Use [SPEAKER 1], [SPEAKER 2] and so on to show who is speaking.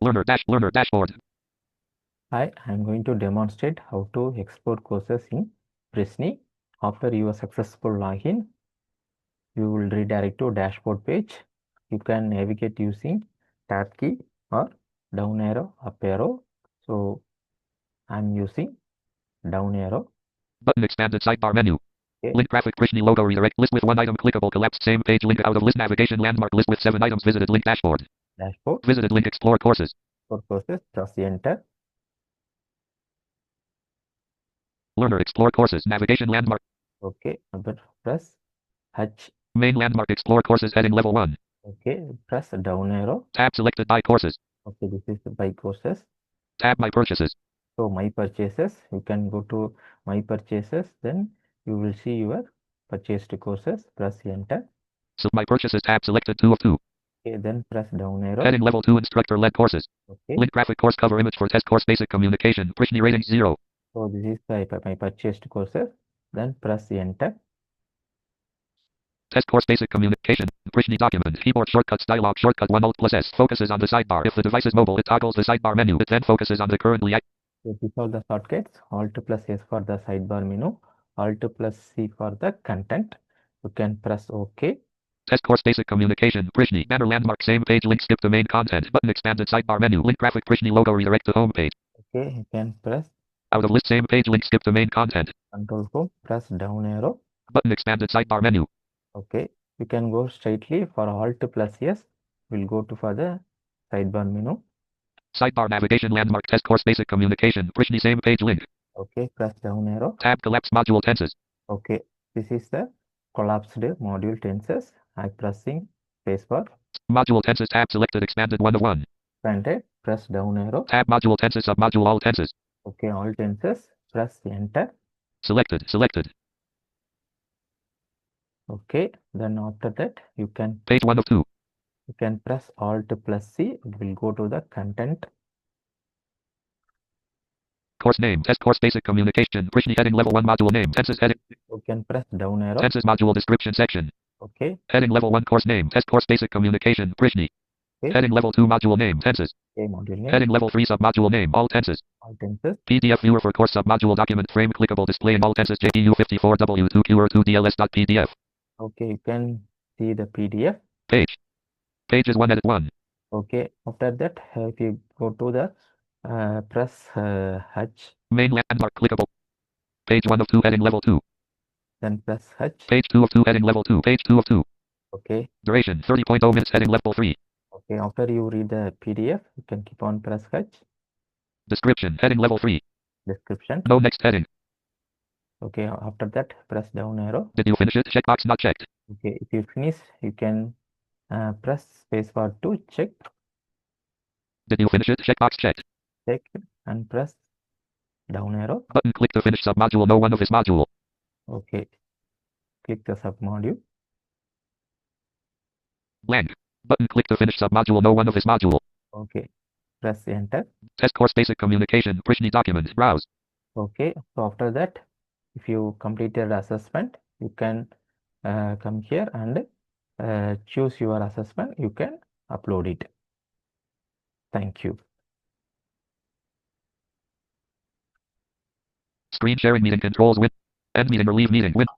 [SPEAKER 1] Learner dashboard.
[SPEAKER 2] Hi, I'm going to demonstrate how to export courses in Prishni. After your successful login, you will redirect to dashboard page. You can navigate using tab key or down arrow, up arrow. So I'm using down arrow.
[SPEAKER 1] Button expanded sidebar menu.
[SPEAKER 2] Okay,
[SPEAKER 1] Link graphic Prishni logo redirect list with 1 item clickable collapsed same page link out of list navigation landmark list with 7 items visited link dashboard.
[SPEAKER 2] dashboard
[SPEAKER 1] Visited link explore courses.
[SPEAKER 2] for courses. Press enter.
[SPEAKER 1] Learner explore courses navigation landmark.
[SPEAKER 2] Okay, but press H.
[SPEAKER 1] Main landmark explore courses heading level 1.
[SPEAKER 2] Okay, press down arrow.
[SPEAKER 1] Tab selected by courses.
[SPEAKER 2] Okay, this is the by courses.
[SPEAKER 1] Tab my purchases.
[SPEAKER 2] So my purchases, you can go to my purchases, then you will see your purchased courses. Press enter.
[SPEAKER 1] So my purchases tab selected 2 of 2.
[SPEAKER 2] Okay, then press down arrow.
[SPEAKER 1] Heading level 2 instructor led courses.
[SPEAKER 2] Okay,
[SPEAKER 1] Link graphic course cover image for test course basic communication. Prishni rating 0.
[SPEAKER 2] so this is my purchased courses. Then press enter.
[SPEAKER 1] Test course basic communication. Prishni document. Keyboard shortcuts dialog shortcut 1 Alt plus S focuses on the sidebar. If the device is mobile, it toggles the sidebar menu. It then focuses on the currently.
[SPEAKER 2] So these are the shortcuts. Alt plus S for the sidebar menu. Alt plus C for the content. You can press OK.
[SPEAKER 1] Test course basic communication. Prishni banner landmark same page link skip to main content button expanded sidebar menu link graphic Prishni logo redirect to home page.
[SPEAKER 2] Okay, you can press
[SPEAKER 1] Out of list same page link skip to main content.
[SPEAKER 2] Control home. Press down arrow.
[SPEAKER 1] Button expanded sidebar menu.
[SPEAKER 2] Okay, you can go straightly for Alt plus S. We'll go to for the sidebar menu.
[SPEAKER 1] Sidebar navigation landmark test course basic communication. Prishni same page link.
[SPEAKER 2] Okay, press down arrow.
[SPEAKER 1] Tab collapse module tenses.
[SPEAKER 2] Okay, this is the collapsed module tenses. I'm pressing spacebar.
[SPEAKER 1] Module tenses tab selected expanded 1 of 1.
[SPEAKER 2] Granted, press down arrow.
[SPEAKER 1] Tab module tenses submodule all tenses.
[SPEAKER 2] Okay, all tenses. Press enter.
[SPEAKER 1] Selected.
[SPEAKER 2] Okay, then after that you can
[SPEAKER 1] Page 1 of 2.
[SPEAKER 2] You can press Alt plus C. It will go to the content.
[SPEAKER 1] Course name. Test course basic communication. Prishni heading level 1 module name. Tenses heading.
[SPEAKER 2] You can press down arrow.
[SPEAKER 1] Tenses module description section.
[SPEAKER 2] Okay.
[SPEAKER 1] Heading level 1 course name. Test course basic communication. Prishni.
[SPEAKER 2] Okay.
[SPEAKER 1] Heading level 2 module name. Tenses.
[SPEAKER 2] Okay, module name.
[SPEAKER 1] Heading level 3 submodule name. All tenses.
[SPEAKER 2] All tenses.
[SPEAKER 1] PDF viewer for course submodule document frame clickable display in all tenses. JPU54W2QR2DLS.pdf.
[SPEAKER 2] Okay, you can see the PDF.
[SPEAKER 1] Page. Pages 1 edit 1.
[SPEAKER 2] Okay, after that, if you go to the press H.
[SPEAKER 1] Main landmark clickable. Page 1 of 2 heading level 2.
[SPEAKER 2] Then press H.
[SPEAKER 1] Page 2 of 2 heading level 2. Page 2 of 2.
[SPEAKER 2] Okay.
[SPEAKER 1] Duration 30.0 minutes heading level 3.
[SPEAKER 2] Okay, after you read the PDF, you can keep on press H.
[SPEAKER 1] Description heading level 3.
[SPEAKER 2] Description.
[SPEAKER 1] No next heading.
[SPEAKER 2] Okay, after that, press down arrow.
[SPEAKER 1] Did you finish it? Checkbox not checked.
[SPEAKER 2] Okay, if you finish, you can press spacebar to check.
[SPEAKER 1] Did you finish it? Checkbox checked.
[SPEAKER 2] Check and press down arrow.
[SPEAKER 1] Button click to finish submodule. No one of this module.
[SPEAKER 2] Okay. Click the submodule.
[SPEAKER 1] Blank. Button click to finish submodule. No one of this module.
[SPEAKER 2] Okay. Press enter.
[SPEAKER 1] Test course basic communication. Prishni document. Browse.
[SPEAKER 2] Okay. So after that, if you completed assessment, you can come here and choose your assessment. You can upload it. Thank you.
[SPEAKER 1] Screen sharing meeting controls win. End meeting or leave meeting win.